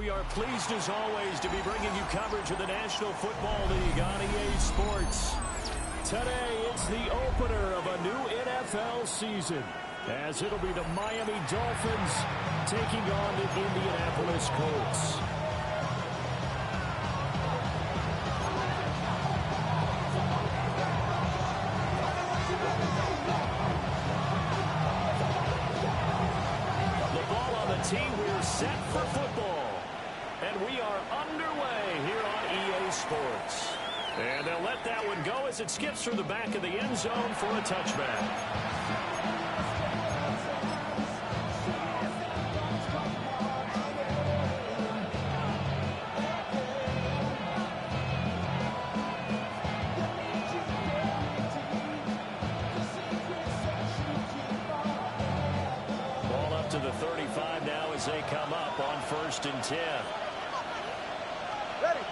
we are pleased as always to be bringing you coverage of the National Football League on EA Sports. Today, it's the opener of a new NFL season, as it'll be the Miami Dolphins taking on the Indianapolis Colts. We're set for football, and we are underway here on EA Sports. And they'll let that one go as it skips through the back of the end zone for a touchback. To the 35 now as they come up on 1st and 10. Ready.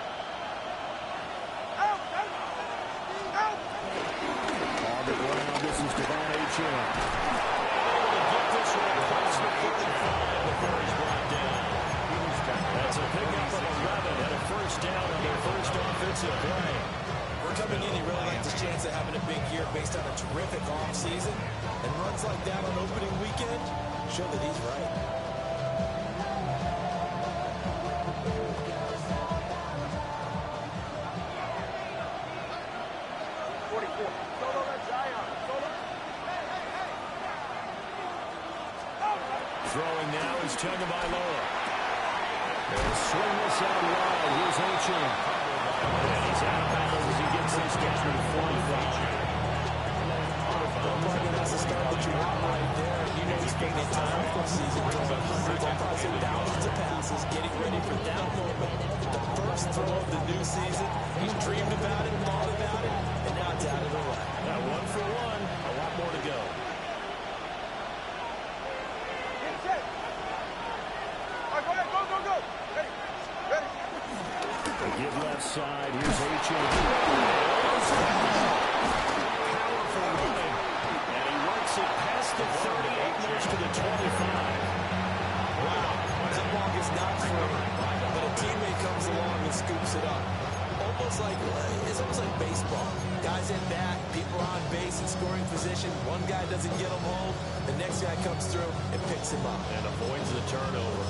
Out. On the ground, this is Devon Achane. Able to get this one across the 45 before he's brought down. That's a pickup of 11 and a first down on their first offensive play. We're coming in, he really likes his chance of having a big year based on a terrific offseason. And runs like that on opening weekend show that he's right. Throwing now is Tagovailoa. They'll swing this out wide. Here's Achane. And he's out of bounds as he gets this down to the 45. That's the start that you want right there. You know he's spending time for season throwing hundreds of thousands of passes, getting ready for that moment. The first throw of the new season. He's dreamed about it, thought about it, and now it's out of the way. Now 1 for 1. A lot more to go. Go. Ready. They give left side. Here's Achane. Powerful running. And he works it past the 38, moves to the 25. Wow. That ball gets knocked free, but a teammate comes along and scoops it up. It's almost like baseball. Guys at bat, people are on base in scoring position. One guy doesn't get him home. The next guy comes through and picks him up. And avoids the turnover.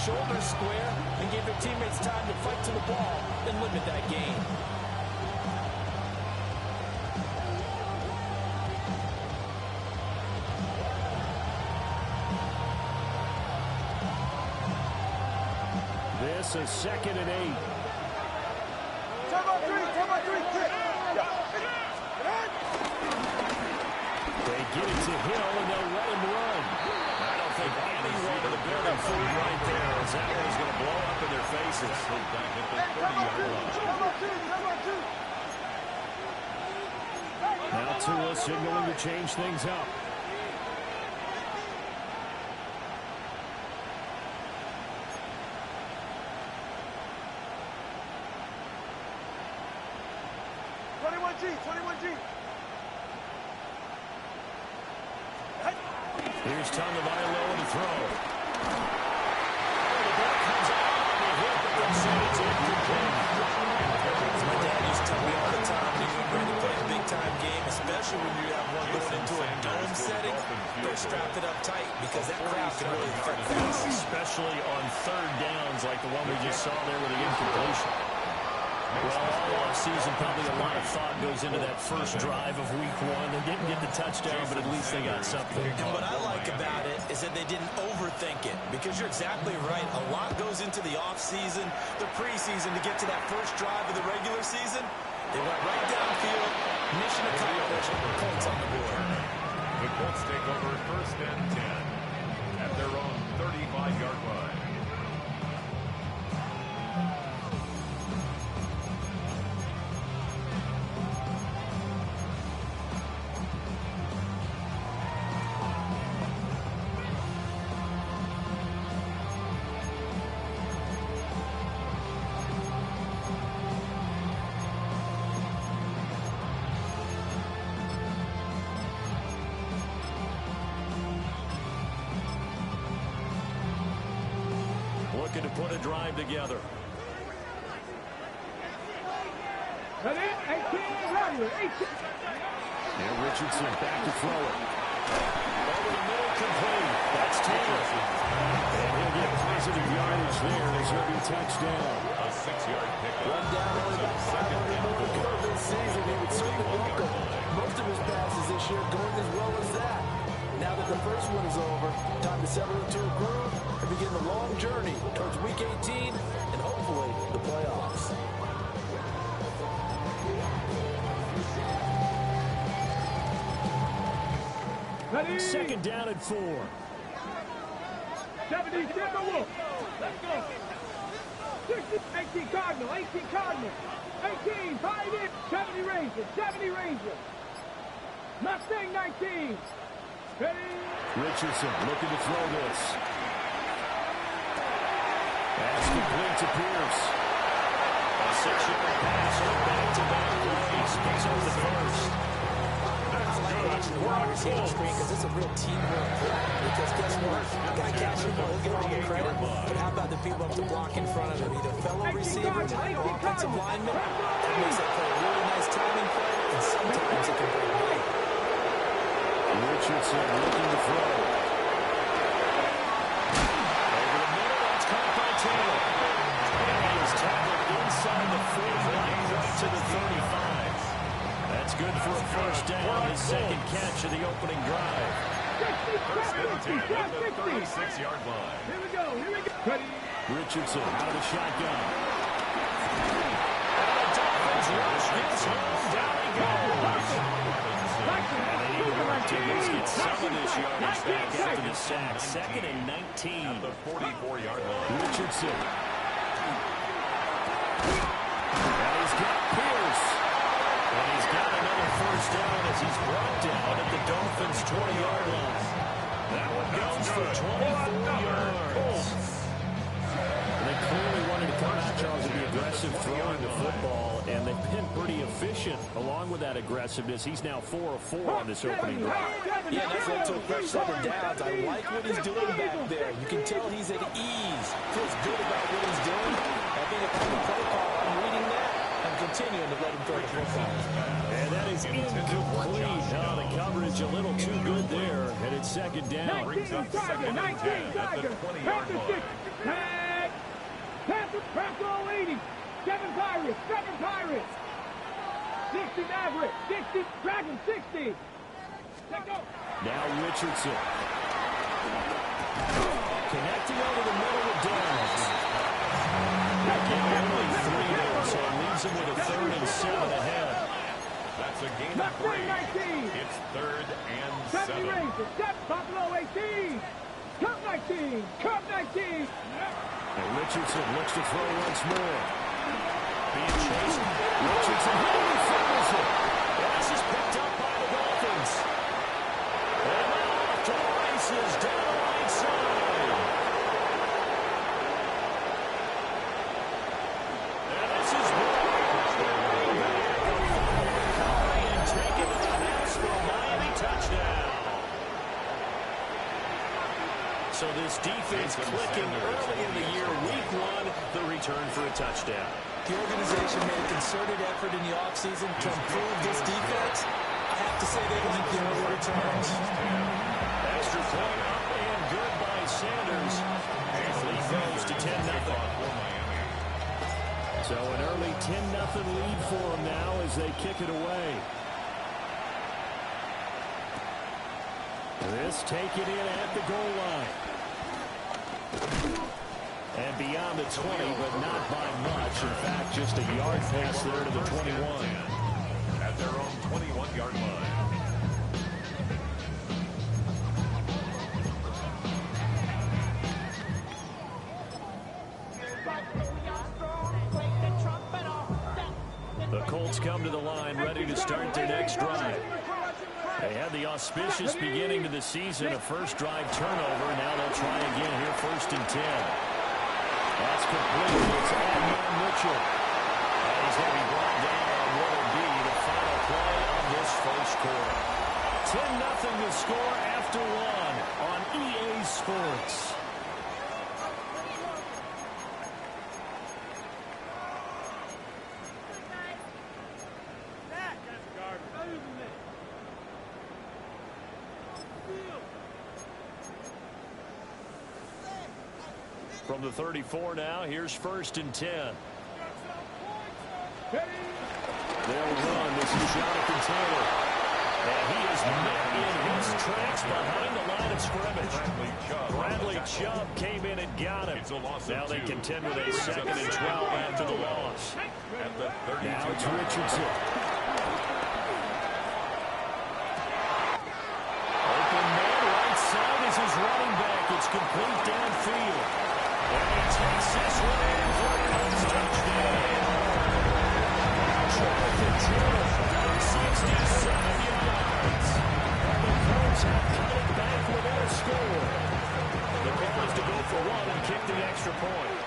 Shoulders square and gave their teammates time to fight to the ball and limit that gain. This is 2nd and 8. Come on, three, quick. They get it to Hill and they'll let him run. I don't think anyone in the building fooled right there as that one's going to blow up in their faces. Now Tua signaling to change things up. Here's Tagovailoa to throw. The ball comes out on the hit, but they say it's incomplete. My dad used to tell me all the time, when you're ready to play a big-time game, especially when you have one going into a dome setting, they're strapped it up tight because that crowd can really affect things. Especially on 3rd downs like the one we just saw there with the incompletion. Well, all offseason, probably a lot of thought goes into that first drive of week one. They didn't get the touchdown, but at least they got something. And what I like about it is that they didn't overthink it, because you're exactly right. A lot goes into the offseason, the preseason, to get to that first drive of the regular season. They went right downfield, mission accomplished, points on the board. The Colts take over 1st and 10 at their own 35-yard line. Looking to put a drive together. Cut it. 18, Rodgers. 18. And Richardson back to throw it. Over the middle, complete. That's Taylor. And he'll get positive yardage there. There's going to be a touchdown. A 6-yard pickup. Run down only about 500 more to go this season. He would certainly welcome most of his passes this year going as well as that. Now that the first one is over, time to settle into a groove and begin the long journey towards Week 18 and hopefully the playoffs. Ready. 2nd down and 4. 70, Timberwolf. Let's go. 60, 18 Cardinal, 18 Cardinal. 18, 5 in. 70 Rangers, 70 Rangers. Mustang 19. Ready. Richardson looking to throw this. That's complete to Pierce. A 6-yard pass on back-to-back plays. Picks up the first. I like watching the wide receiver screen because it's a real teamwork play. Because guess what? The guy catching the ball, he'll get all the credit. But how about the people up the block in front of him? Either fellow receivers or offensive linemen. That makes that play a really nice timing play, and sometimes it can break big. Richardson looking to throw. Over the middle, that's caught by Taylor. And he is tackled inside the 40 line, right to the 35. That's good for a first down, his second catch of the opening drive. 60, 60, 36-yard line. Here we go, here we go. Ready. Richardson out of the shotgun. And the Dolphins rush gets home. Down he goes. And they need to work to at least get some of this yardage back after the sack. 2nd and 19. At the 44-yard line. Richardson. And he's got Pierce. And he's got another first down as he's brought down at the Dolphins' 20-yard line. That one goes for 24 yards. And they clearly wanted to come out, Charles, and be aggressive throwing the football, and they've been pretty efficient along with that aggressiveness. He's now 4 of 4 on this opening drive. Yeah, that's led to a fresh 7 downs. I like what he's doing back there. You can tell he's at ease. Feels good about what he's doing. I think if I'm a play call, I'm reading that and continuing to let him throw the football. And that is incomplete. Oh, the coverage a little too good there, and it's 2nd down. Brings up 2nd and 10 at the 20-yard line. Tag. Pass all 80. 7 Pirates, 7 Pirates. 60 Maverick, 60 Dragon, 60. Let go. Now Richardson. Connecting over the middle with Downs. Again, only 3 there, so it leaves him with a 3rd and 7 ahead. That's a gain of 3. It's 3rd and 7. 70 Rangers, 7 Buffalo 18. Cup 19, Cup 19. And Richardson looks to throw once more. Being chased. Richardson he fumbles it. This is picked up by the Dolphins. And now off to the races down the right side. And this is running back. And taken to the house for a Miami touchdown. So this defense clicking early in the year. Week 1, the return for a touchdown. The organization made a concerted effort in the offseason to improve this defense. I have to say they like the early returns. Extra point up and good by Sanders. And the lead goes to 10-0. So an early 10-0 lead for them now as they kick it away. This taken in at the goal line. And beyond the 20, but not by much. In fact, just a yard pass there to the 21. At their own 21-yard line. The Colts come to the line ready to start their next drive. They had the auspicious beginning to the season, a first drive turnover. Now they'll try again here, 1st and 10. That's complete. It's Adnan Mitchell. And he's going to be brought down on what will be the final play of this first quarter. 10-0 to score after one on EA Sports. From the 34 now, here's 1st and 10. They'll run. This is Jonathan Taylor. And he is met in his tracks behind the line of scrimmage. Bradley Chubb came in and got him. Now they contend with a 2nd and 12 after the loss. Now it's Richardson. Open man right side is his running back. It's complete downfield. And he takes this one in for a touchdown. Jonathan Taylor, 67 yards. The Colts have cut it back without a score. The call is to go for one and kick the extra point.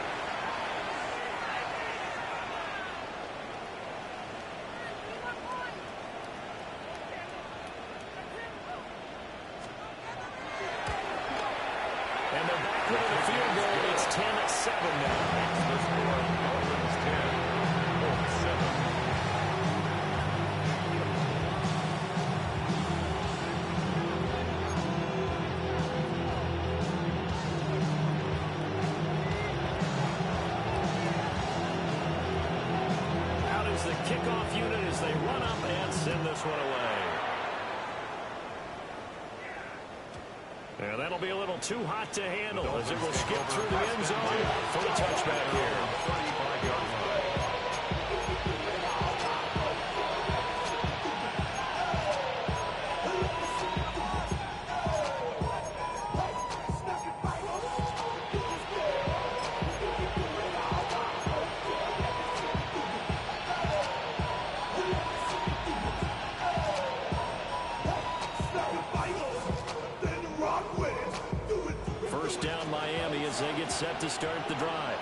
And they're back with the field goal. It's 10-7 now. The score is 10-7. Out is the kickoff unit as they run up and send this one away. And that'll be a little too hot to handle as it will skip through the end zone for the touchback here. First down Miami as they get set to start the drive.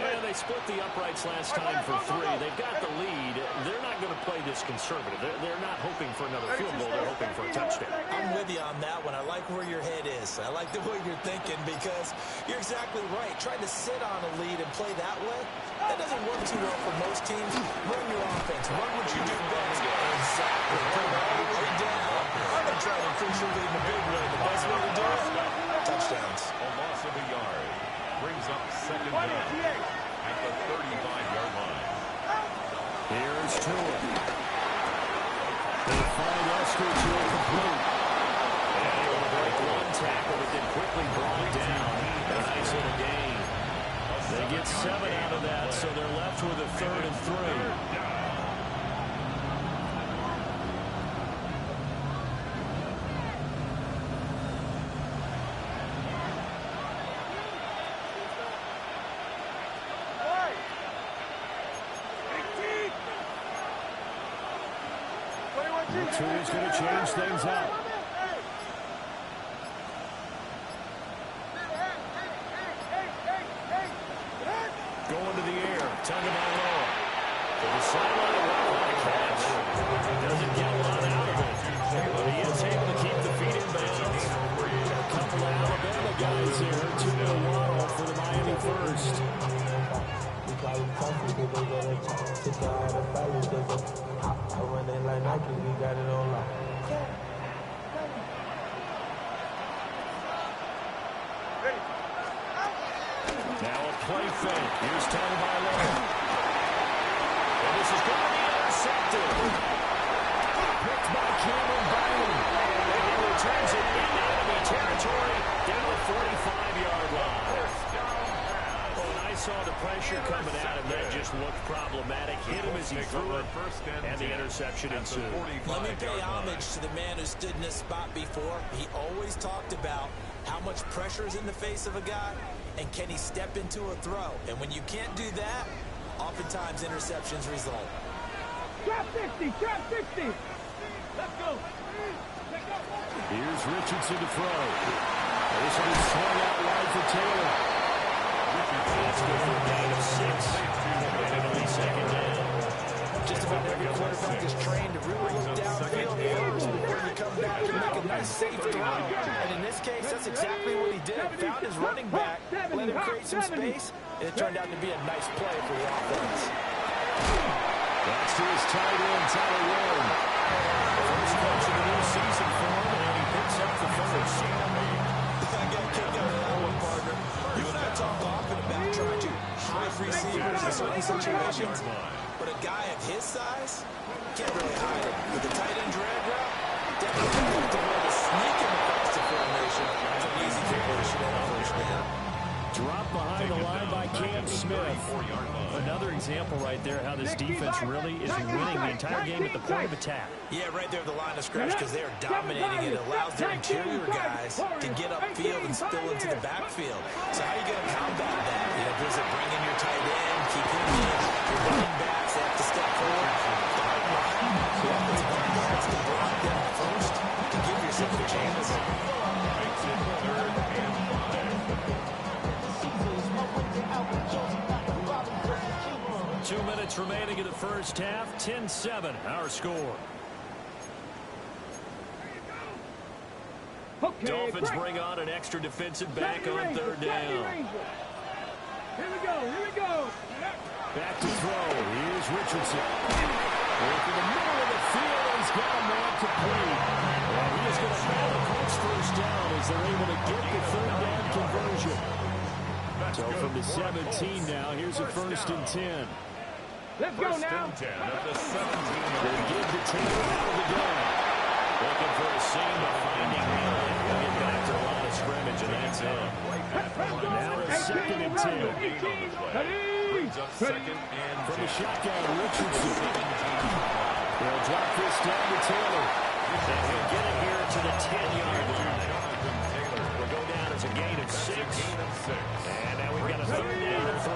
And they split the uprights last time for 3. They've got the lead. They're not going to play this conservative. They're not hoping for another field goal. They're hoping for a touchdown. I'm with you on that one. I like where your head is. I like the way you're thinking because you're exactly right. Trying to sit on a lead and play that way, that doesn't work too well for most teams. Run your offense. Run what you do best. Exactly. Put it all the way down and try to increase your lead in a big way. The best way to do it, touchdowns. A loss of a yard brings up 2nd down at the 35-yard line. Here's Tua. They find Esther to a complete. And able to break one tackle, but then quickly brought down. A nice little gain. They get 7 out of that, so they're left with a 3rd and 3. Tua's going to change things up. Going to the air. Tongue of Iloa. To the sideline. What a catch. Doesn't get a lot out of it. But he is able to keep the feet in bounds. A couple of Alabama guys here. Tua Waddle for the Miami first. Now a play fake. Here's Tongue of Iloa. This is going to be intercepted. Picked by Cameron Byron. And he returns it into enemy territory down the 45-yard line. When I saw the pressure coming at him, that just looked problematic. Hit him as he threw it, and the interception ensued. Let me pay homage to the man who stood in this spot before. He always talked about how much pressure is in the face of a guy, and can he step into a throw. And when you can't do that, oftentimes interceptions result. Drop 60, drop 60. Let's go. Here's Richardson to throw. This will be swung out wide for Taylor. That's good for a gain of 6. And only second down. Just about every quarterback is trained to really look downfield first before you come back and make a nice safe throw. And in this case, that's exactly what he did. Found his running back, let him create some space, and it turned out to be a nice play for the offense. That's to his tight end, Tyler Warren. First catch of the new season for him, and he picks up the first. I got kicked out of that one, partner. You and I talk often about trying to hide receivers in certain situations, but a guy of his size can't really hide it. With the tight end drag route, definitely effective way to sneak him across the formation. It's an easy conversion and a first down. Drop behind the line by Cam Smith. Another example right there how this defense really is winning the entire game at the point of attack. Yeah, right there at the line of scrimmage because they are dominating. It allows their interior guys to get upfield and spill into the backfield. So how are you going to combat that? You know, does it bring in your tight end, keep him in, your running backs have to step forward? The offensive line has to block them first to give yourself a chance. 2 minutes remaining in the first half. 10-7, our score. Okay, Dolphins bring on an extra defensive back on third down. Here we go, here we go. Back to throw. Here's Richardson. Working the middle of the field. He's got him there complete. And he is going to have a close first down as they're able to get the third down conversion. So from the 17 now, here's a 1st and 10. Let's go now. They give the Taylor out of the gun. Looking for a seam of finding Miller. He'll get back to the line of scrimmage, and that's it. Now a 2nd and 10. From the shotgun, Richardson. They'll drop this down to Taylor. And he'll get it here to the 10-yard line. We'll go down as a gain of 6. And now we've got a 3rd down and 3.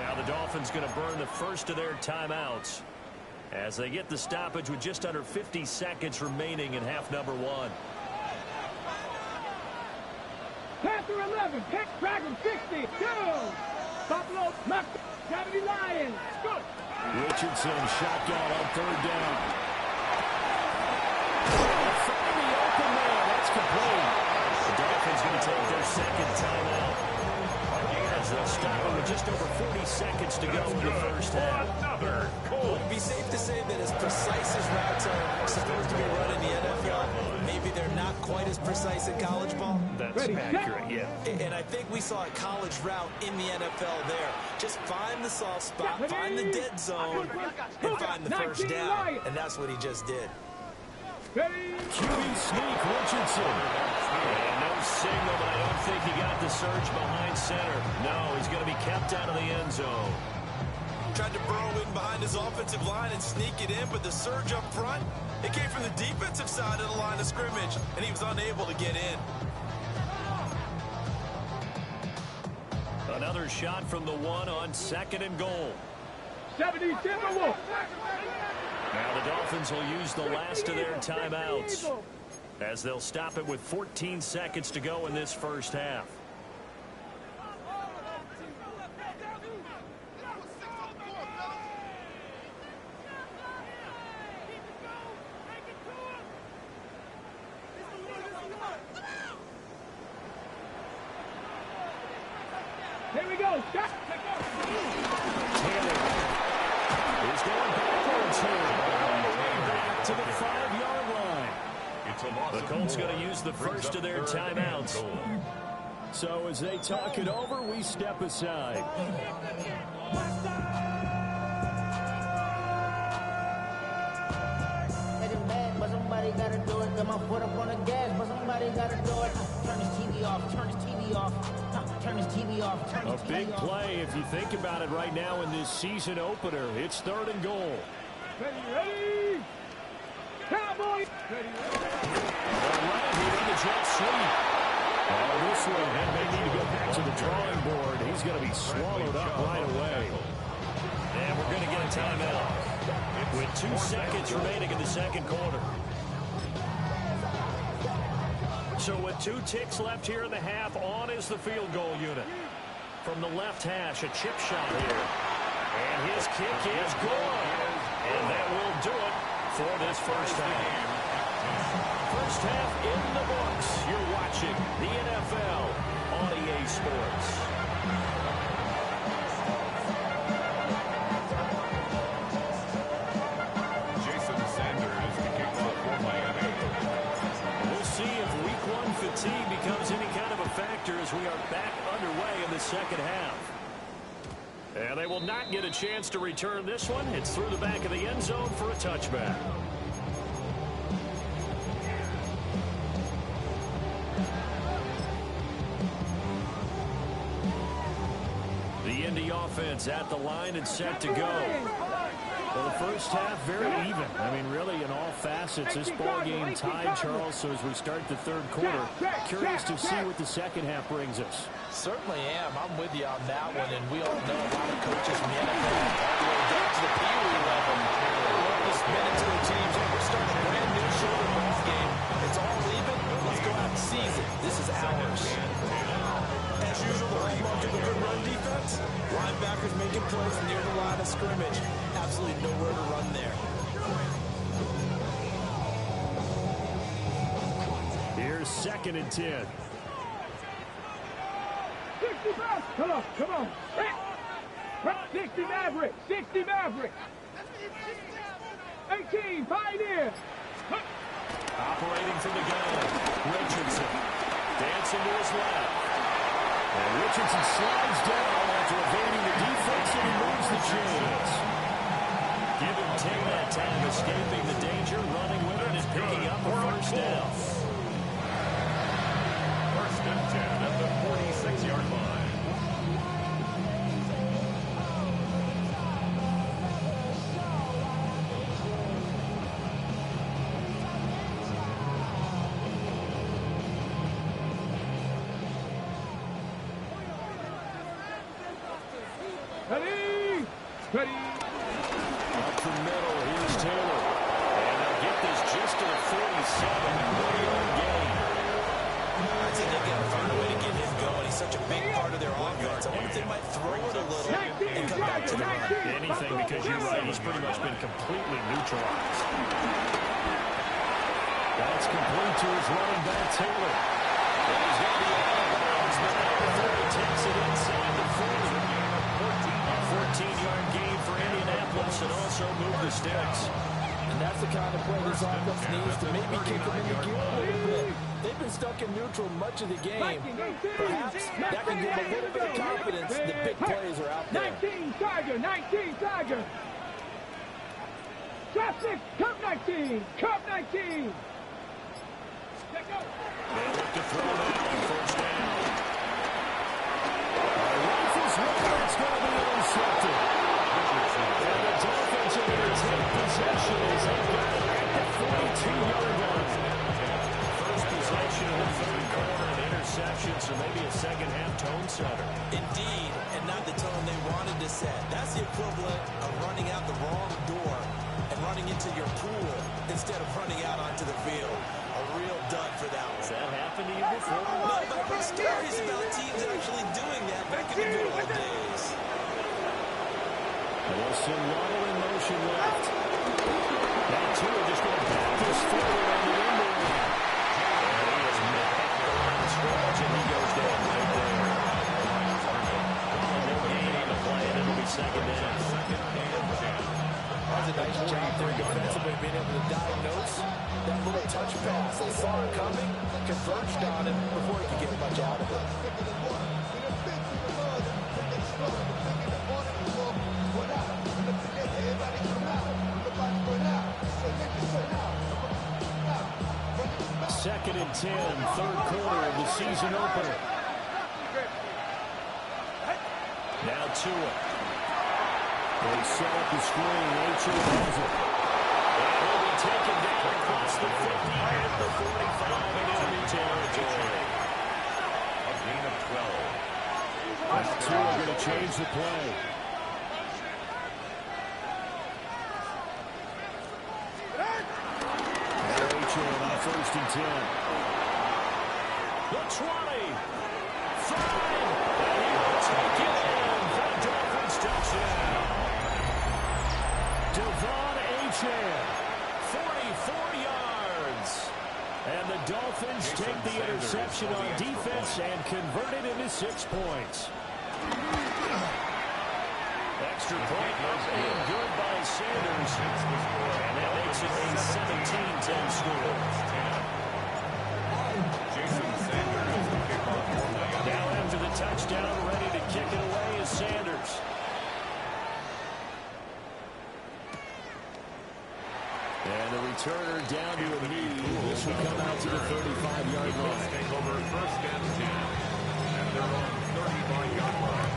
Now the Dolphins going to burn the first of their timeouts as they get the stoppage with just under 50 seconds remaining in half number 1. Panther 11, pick Dragon 60, go! Buffalo, knock, Gravity Lions, go! Richardson shotgun on 3rd down. Find the open man. That's complete. The Dolphins going to take their 2nd timeout. As they'll stop it with just over 40 seconds to go in the first half. Would it be safe to say that as precise as routes are supposed to be run in the NFL, maybe they're not quite as precise in college ball? That's accurate, yeah. And I think we saw a college route in the NFL there. Just find the soft spot, find the dead zone, and find the first down. And that's what he just did. QB sneak, Richardson. And no signal, but I don't think he got the surge behind center. No, he's going to be kept out of the end zone. Tried to burrow in behind his offensive line and sneak it in, but the surge up front, it came from the defensive side of the line of scrimmage, and he was unable to get in. Another shot from the 1 on 2nd and goal. 70 Timberwolves. Now the Dolphins will use the last of their timeouts as they'll stop it with 14 seconds to go in this first half. Here we go. Shot. Taylor is going backwards here. Back to the 5-yard line. The Colts going to use the first of their timeouts. So as they talk it over, we step aside. somebody gotta do it. Got my foot up on the gas, but somebody gotta do it. Turn this TV off, turn this TV off. Turn this TV off, turn this TV off. A big play if you think about it right now in this season opener. It's 3rd and goal. Ready? Cowboys! Ready? The jet sweep. This one may need to go back to the drawing board. He's going to be swallowed up right away. And we're going to get a timeout with 2 seconds remaining in the second quarter. So with 2 ticks left here in the half, on is the field goal unit. From the left hash, a chip shot here. And his kick is good. And that will do it for this first half. First half in the books. You're watching the NFL on EA Sports. Jason Sanders to kick off for Miami. We'll see if Week 1 fatigue becomes any kind of a factor as we are back underway in the second half. And they will not get a chance to return this one. It's through the back of the end zone for a touchback. The Indy offense at the line and set to go. Well, the first half very even. I mean, really, in all facets, this ball game tied, Charles. So as we start the third quarter, curious to see what the second half brings us. Certainly am. I'm with you on that one, and we all know a lot of coaches in the NFL all the way down to the Pee Wee level. Just minutes to the teams. Hey, we're starting a brand new shoulder ball game. It's all even. Let's go out and seize it. This is ours. As usual, the hallmark of a good run defense. Linebackers making plays near the line of scrimmage. Absolutely nowhere to run there. Here's 2nd and 10. 65! Come on, come on. 60 Mavericks, 60 Mavericks. 18, Pioneer. Operating from the gun, Richardson. Dancing to his left. And Richardson slides down after evading the defense, and he moves the chains. Give him 10 that time, escaping the danger, running with it, and picking up a first down. 1st and 10 at the 46-yard line. Ready? Ready? Up the middle, here's Taylor. And they'll get this just to the 47-yard gain. I think they've got to find a way to get him going. He's such a big part of their offense. I wonder if they might throw it a little and come back to the run. Anything, because you're right, he's pretty much been completely neutralized. That's complete to his running back, Taylor. And he's going to be out of bounds, but he takes it inside the 40. A 14-yard gain for Indianapolis and also move the sticks. And that's the kind of play this offense needs to maybe kick them in the gear a little bit. They've been stuck in neutral much of the game. Perhaps that can give them a little bit of confidence that big plays are out there. 19 Tiger, 19 Tiger. Shot 6, Cup 19, Cup 19. Let's go. They look to throw now, first down. Rifles one, it's going to be intercepted. And the Dolphins are going to take possession as they got it at the 42-yard line. First possession of the third quarter, an interception, so maybe a second-half tone setter. Indeed, and not the tone they wanted to set. That's the equivalent of running out the wrong door and running into your pool instead of running out onto the field. A real dud for that one. Has that happened to you before? No, but I've heard stories about teams actually doing that back in the good old days. Wilson Waddle in motion left. Now Tua just going to back this forward on the end line. And he is met around the scrimmage, and he goes down right there. No gain on the play, and it'll be second down. That was a nice job there defensively, being able to diagnose that little touch pass. They saw it coming, converged on it before he could get much out of it. 2nd and 10, third quarter of the season opener. Now Tua. They set up the screen. H.O. has it. And he'll be taken down across the 50 at the 45 in enemy territory. A gain of 12. Tua going to change the play. H.O. on 1st and 10. The 20. 5. And he will take it in for a Dolphins touchdown. Devon Achane, 44 yards. And the Dolphins take the interception on defense and convert it into 6 points. Extra point up and good by Sanders. And that makes it a 17-10 score. Jason Sanders is the kickoff for Miami. Now after the touchdown, ready to kick it away is Sanders. And the returner down to a knee. This will come out to the 35-yard line. Take over 1st and 10. And they're on 35-yard line.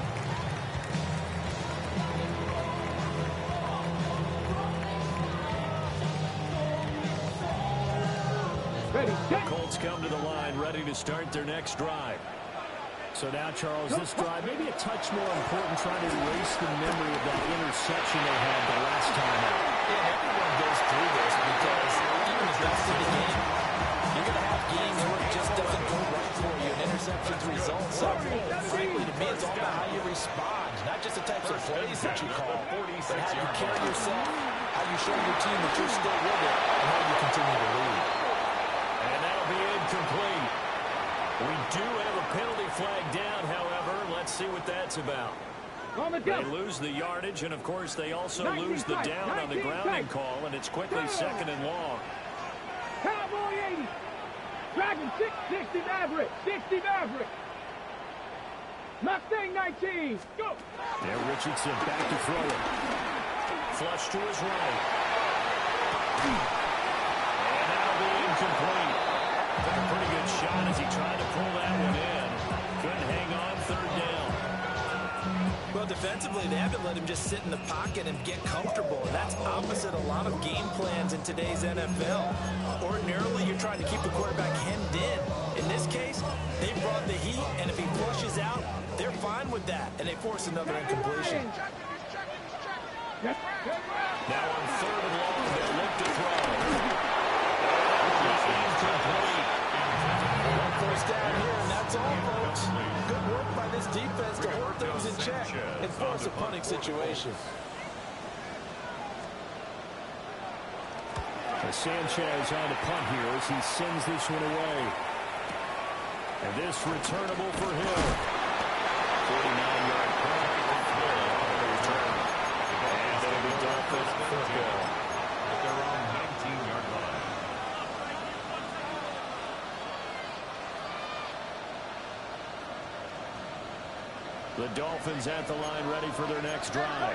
Ready, The set. Colts come to the line, ready to start their next drive. So now, Charles, this drive maybe a touch more important, trying to erase the memory of that interception they had the last time out. Yeah, everyone goes through this because even the best of the game, you're going to have games where it just doesn't go right for you, and interceptions result. So, frankly, to me, it's all about how you respond, not just the types of plays that you call, but how you carry yourself, how you show your team that you're still with it, and how you continue to lead. And that'll be incomplete. We do have a penalty flag down, however. Let's see what that's about. On the They jump. lose the yardage, and, of course, they also lose the down on the grounding call, and it's quickly 2nd and long. Cowboy 80. Dragon 60 Maverick. 60 Maverick. Mustang 19. Go. There, Richardson back to throw it. Flush to his right. And that'll be incomplete. Took a pretty good shot as he tried to pull that one in. Couldn't hang on, 3rd down. Well, defensively, they haven't let him just sit in the pocket and get comfortable. And that's opposite a lot of game plans in today's NFL. Ordinarily, you're trying to keep the quarterback hemmed in. In this case, they brought the heat, and if he flushes out, they're fine with that. And they force another incompletion. Now on 3rd and long, they'll look to throw. Incomplete. One first down here, and that's all, folks. Good work by this defense to hold things in check and force a punting situation. Sanchez on the punt here as he sends this one away. And this returnable for Hill. 49-yard punt for Hill on the return. And it'll be Dolphins football. At their own 19-yard line. The Dolphins at the line ready for their next drive.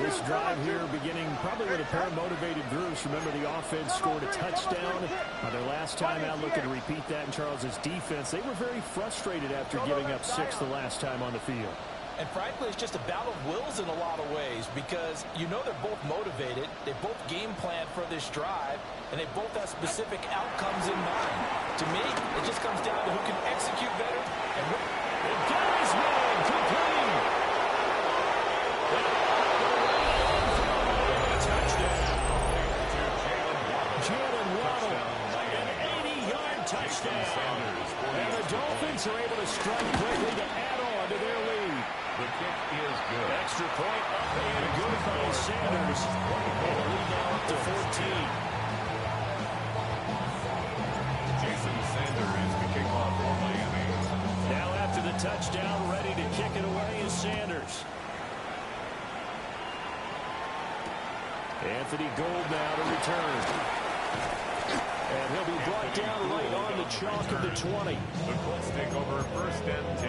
This drive here beginning probably with a pair of motivated groups. Remember, the offense scored a touchdown their last time out, looking to repeat that in Charles's defense. They were very frustrated after giving up 6 the last time on the field. And frankly, it's just a battle of wills in a lot of ways because you know they're both motivated, they both game plan for this drive, and they both have specific outcomes in mind. To me, it just comes down to who can execute better and who. Gary's man complete. Touchdown. Jalen Waddle, an 80-yard touchdown. And the Dolphins are able to strike quickly to add on to their lead. The kick is good. Extra point up and good by Sanders. And the lead now up to 14. Jason Sanders, the kickoff for Miami. Now after the touchdown, ready to kick it away is Sanders. Anthony Gould now to return. And he'll be brought down right on the chalk of the 20. The Colts take over 1st and 10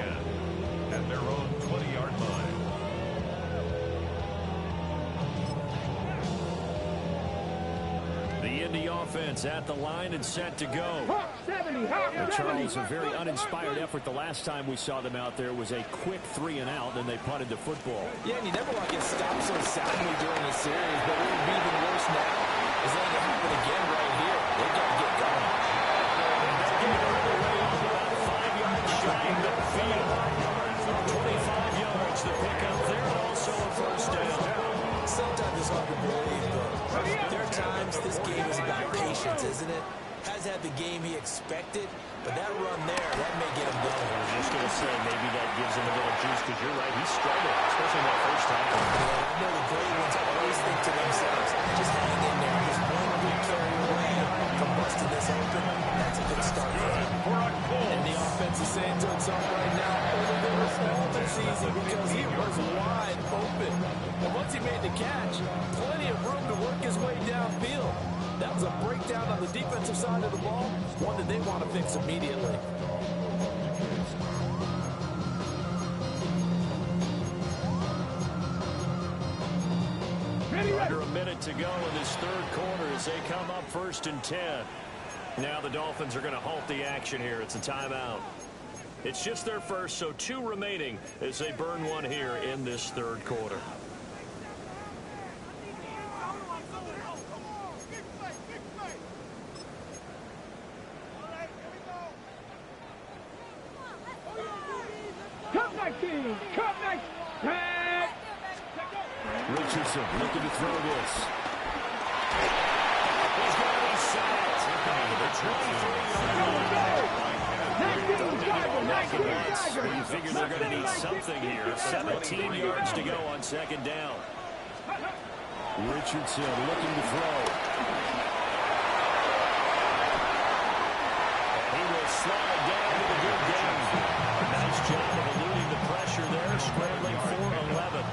at their own 20-yard line. The The Indy offense at the line and set to go. Hawk 70, Hawk 70. Charles, a very uninspired effort. The last time we saw them out there was a quick 3-and-out, and they punted the football. Yeah, and you never want to get stopped so soundly during the series, but what would be even worse now is letting it happen again right here. They've got to get going. About 5 yards shy of midfield. 25 yards to pick up there, and also a first down. Sometimes it's hard to believe, but there are times this game is about patience, isn't it? Has had the game he expected, but that run there, that may get him going. I was just going to say, maybe that gives him a little juice, because you're right, he struggled, especially that first time. Yeah, I know the great ones always think to themselves, just hang in there, just one good carry away from busting this open. That's a good start for him. And the offense is saying to itself right now, it's easy because he was wide open. And once he made the catch, plenty of room to work his way downfield. That was a breakdown on the defensive side of the ball, one that they want to fix immediately. Under a minute to go in this third quarter as they come up 1st and 10. Now the Dolphins are going to halt the action here. It's a timeout. It's just their first, so 2 remaining as they burn one here in this third quarter. Cup 19, Cup 19. Richardson looking to throw this. He's going to be sacked. You figure they're going to need something here. 17 yards to go on 2nd down. Richardson looking to throw. And he will slide down to the good game. Nice job of eluding the pressure there, scrambling for 11.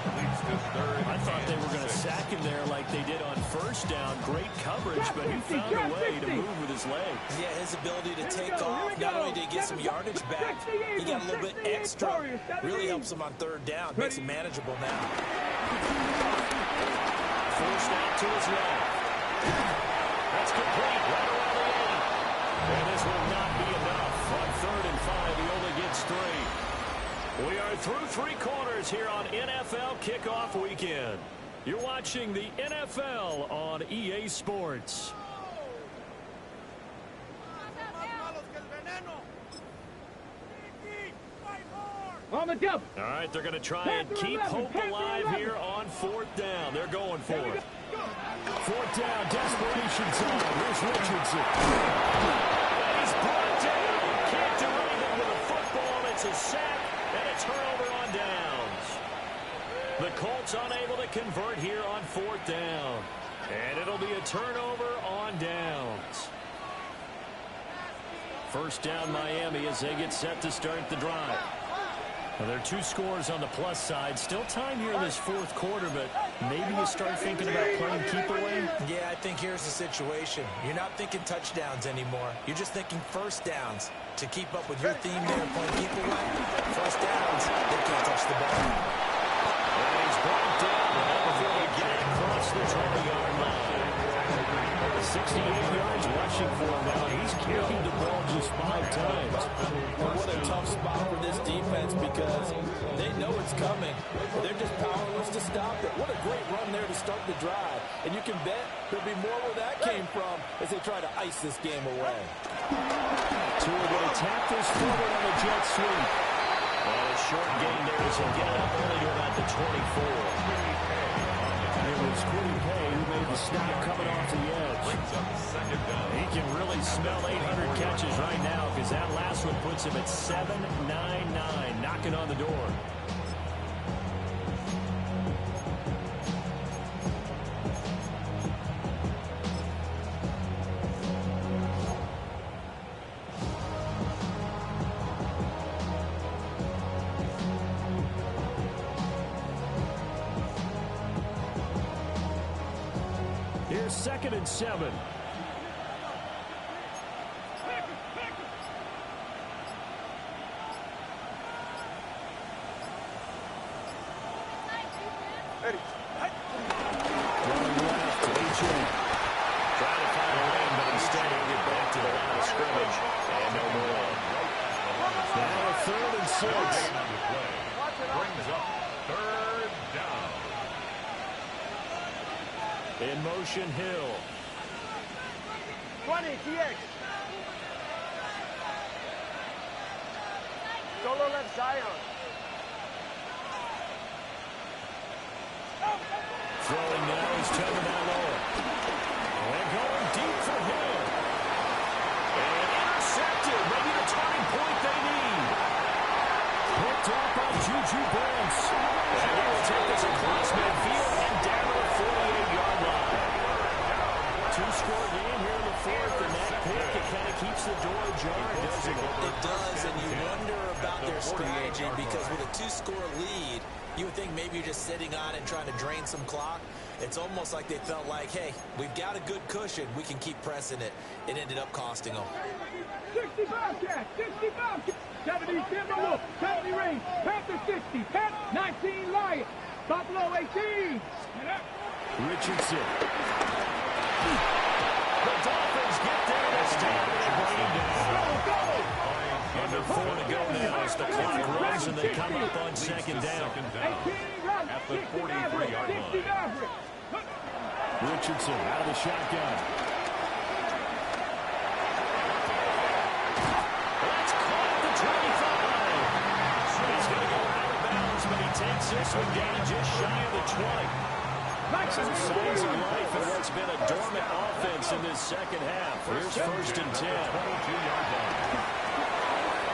I thought they were going to sack him there like they did on 1st down. Great coverage, but he found a way to move with his legs. Yeah, his ability to take off, not only did he get some yardage back, he got a little bit extra. Really helps him on 3rd down, makes it manageable now. Forced out to his left. That's complete, right around the 8. And this will not be enough. On 3rd and 5, he only gets 3. We are through 3 quarters here on NFL Kickoff Weekend. You're watching the NFL on EA Sports. On the double. All right, they're going to try and keep hope alive here on 4th down. They're going for it. 4th down, desperation time. Here's Richardson. He's brought down. Can't do anything with a football. It's a sack and a turnover on downs. The Colts unable to convert here on 4th down. And it'll be a turnover on downs. 1st down Miami as they get set to start the drive. Well, there are 2 scores on the plus side. Still time here in this 4th quarter, but maybe you start thinking about playing keep away? Yeah, I think here's the situation. You're not thinking touchdowns anymore. You're just thinking 1st downs. To keep up with your theme there, playing keep away, 1st downs, they can't touch the ball. And he's brought down before they get across the 20-yard line. 68 yards rushing for him now. He's carried the ball just 5 times. But what a tough spot for this defense because they know it's coming. They're just powerless to stop it. What a great run there to start the drive. And you can bet there'll be more where that came from as they try to ice this game away. Tua going to tap this forward on a jet sweep. And a short gain there as he'll get it up early to about the 24. It was Quiddy Pay who made the stop coming off the edge. He can really smell 800 catches right now because that last one puts him at 799, knocking on the door. Here's 2nd and 7. Running left, A.J. Trying to find 6. Brings up third down. In motion, Hill. 20, TX. Solo left Zion. Throwing now is Tagovailoa. And going deep for Hill. And intercepted. Maybe the turning point they need. Picked up by Juju Brents. And he will take this across midfield and down to the 48-yard line. Two-score game here in the fourth, and that pick, it kind of keeps the door ajar, doesn't it? It does, and you wonder about their strategy because with a two-score lead, you would think maybe you're just sitting on it and trying to drain some clock. It's almost like they felt like, hey, we've got a good cushion. We can keep pressing it. It ended up costing them. 65 catch, 65 catch. 70 Timberwolves, 70 Rangers, Panther 60, Pat 19 Lions, Buffalo 18. Richardson. The Dolphins get there this time and bring him down. Under 4 to go now as the clock runs and they come up on second down. At the 43-yard line. Richardson out of the shotgun. That's caught at the 25. He's going to go out of bounds, but he takes this one down just shy of the 20. Some signs of life in what's been a dormant offense in this second half. Here's first and 10. 22-yard line.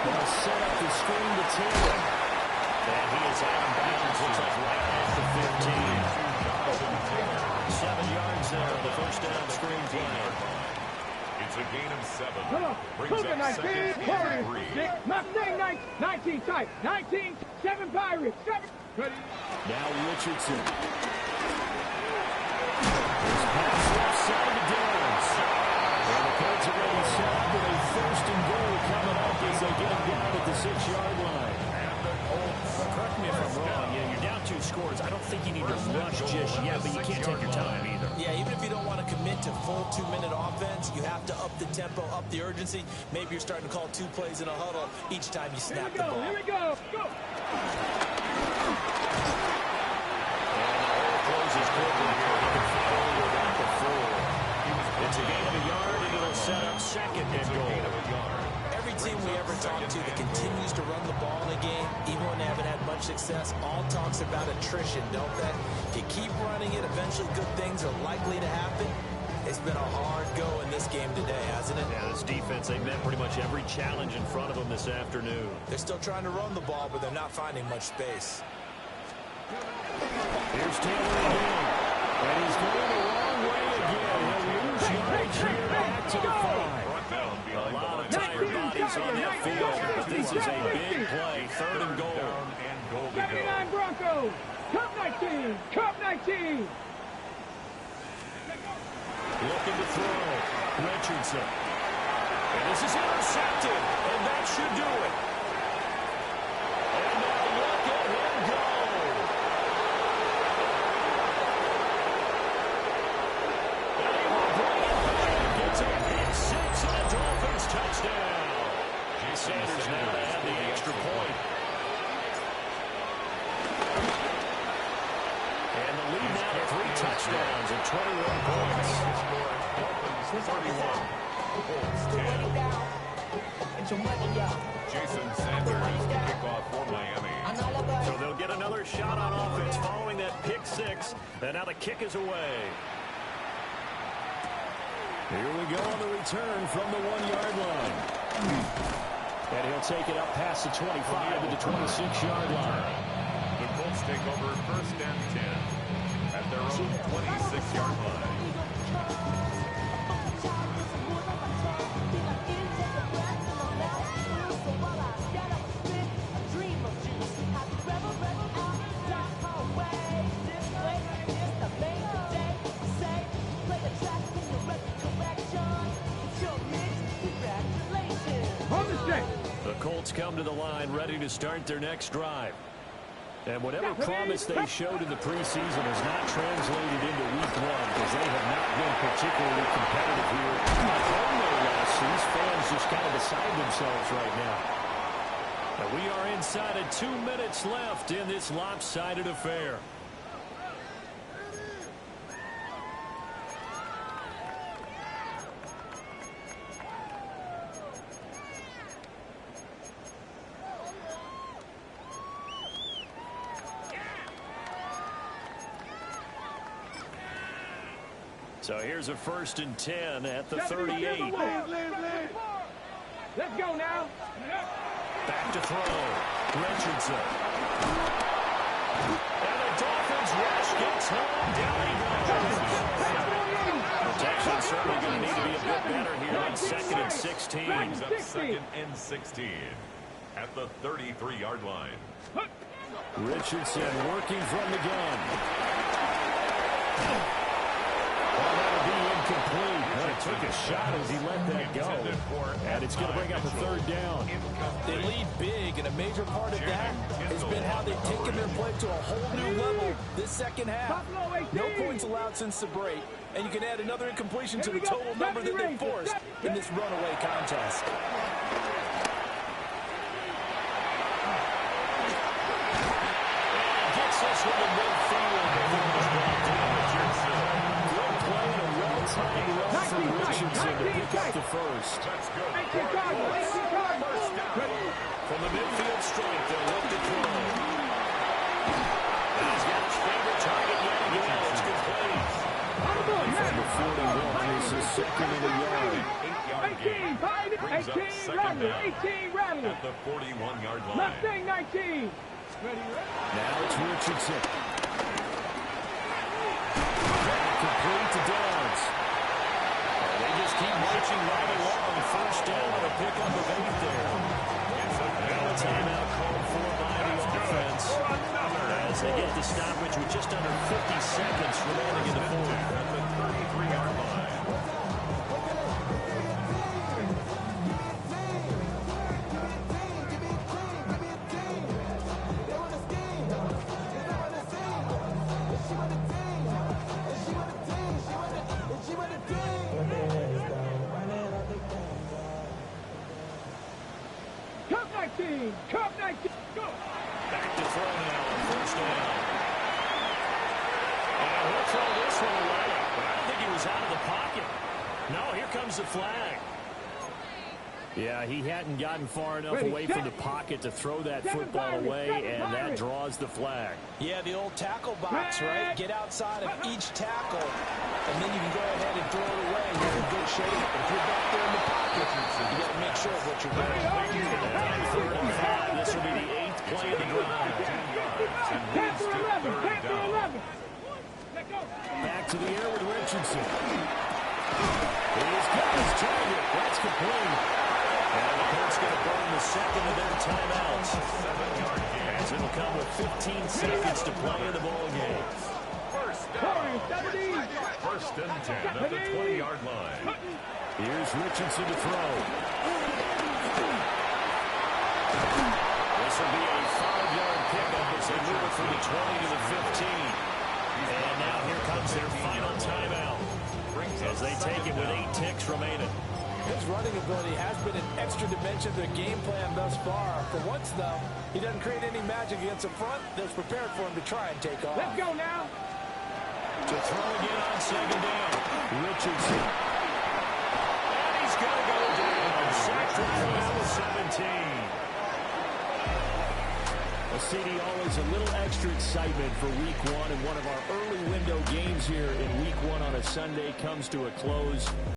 They'll set up the screen to Taylor. And he is out of bounds. Looks like right at the 15. 7 yards there on the first down screen play. It's a gain of 7. Come on, Brings Cougar up 19, second and Warriors 3. 6, Mustang 19 tight, 19, 7 Pirates, 7. Ready. Now Richardson. His pass left side to Downs. And the Colts are ready set up with a first and goal coming up as they get him down at the 6-yard line. Correct me if I'm wrong. Yeah, you're down 2 scores. I don't think you need to rush just yet, but you can't take your time either. Yeah, even if you don't want to commit to full 2-minute offense, you have to up the tempo, up the urgency. Maybe you're starting to call 2 plays in a huddle each time you snap the ball. Here we go, go. Closes quickly here. He can follow about the 4. It's a gain of a yard, and it'll set up second and goal. Every team we ever talk to that continues to run the ball in a game, even when they haven't had much success, all talks about attrition, don't they? If you keep running it, eventually good things are likely to happen. It's been a hard go in this game today, hasn't it? Yeah, this defense, they met pretty much every challenge in front of them this afternoon. They're still trying to run the ball, but they're not finding much space. Here's Taylor again. And he's going the wrong way again. He'll lose yardage here back to the 5. A lot of tired bodies on that field, but this is a big play. Third and goal. 79 Broncos, Cup 19, Cup 19. Looking to throw. Richardson. And this is intercepted. And that should do it. And now look at him go. And he will bring it back. Gets a big 6 and a Dolphins touchdown. Sanders now to have the extra point. And the lead now to 3 touchdowns and 21 points. 31. Jason Sanders to kick off for Miami. So they'll get another shot on offense following that pick 6. And now the kick is away. Here we go on the return from the 1-yard line. And he'll take it up past the 25 to the 26-yard line. The Colts take over first and 10 at their own 26-yard line. The Colts come to the line ready to start their next drive. And whatever promise they showed in the preseason has not translated into week 1 because they have not been particularly competitive here. At home, no less. These fans just kind of beside themselves right now. And we are inside of 2 minutes left in this lopsided affair. So here's a 1st and 10 at the 38. Let's go now. Back to throw. Richardson. And the Dolphins rush gets home. Down he goes. Protection certainly going to need to be a bit better here on 2nd and 16. Brings up 2nd and 16 at the 33-yard line. Richardson working from the gun. Well, that'll be incomplete. Well, he took a shot as he let that go. And it's going to bring up a 3rd down. They lead big, and a major part of that has been how they've taken their play to a whole new level this second half. No points allowed since the break, and you can add another incompletion to the total number that they forced in this runaway contest. Gets this from the midfield. Good play and a well-timed run from Richardson to pick up the 1st. From the midfield strike, they'll look to throw. And he's got his favorite target yet again. It's complete. From the 41, this is 2nd and a yard. 8-yard gain. Brings up 2nd down 18 at the 41-yard line. Mustang 19. Now it's Richardson. Complete to Downs. And they just keep marching right along. 1st down and a pickup of 8 there. Now a timeout called for by the offense as they get the stoppage with just under 50 seconds remaining in the 4th. At the 33-yard line. Cup 19. Go. Back to throw now on 1st down. And he'll throw this one away. But I don't think he was out of the pocket. No, here comes the flag. Yeah, he hadn't gotten far enough away from the pocket to throw that football away, and that draws the flag. Yeah, the old tackle box, right? Get outside of each tackle, and then you can go ahead and throw it away. You're in good shape. But if you're back there in the pocket, you got to make sure of what you're doing. And 3rd and 5. This will be the 8th play of the drive. 10 yards and leads to 3rd down. Back to the air with Richardson. He's got his target. That's complete. And the Colts going to burn the 2nd of their timeouts. 7-yard gain. As it'll come with 15 seconds to play in the ball game. 1st and 10 at the 20-yard line. Here's Richardson to throw. This will be a 5-yard pickup as they move it from the 20 to the 15. And now here comes their final timeout as they take it with 8 ticks remaining. His running ability has been an extra dimension to the game plan thus far. For once, though, he doesn't create any magic against the front that's prepared for him to try and take off. Let's go now. To throw again on 2nd down. Richardson. And he's going to go down. Sacked for the final 17. Well, CD, always a little extra excitement for Week 1, and one of our early window games here in Week 1 on a Sunday comes to a close.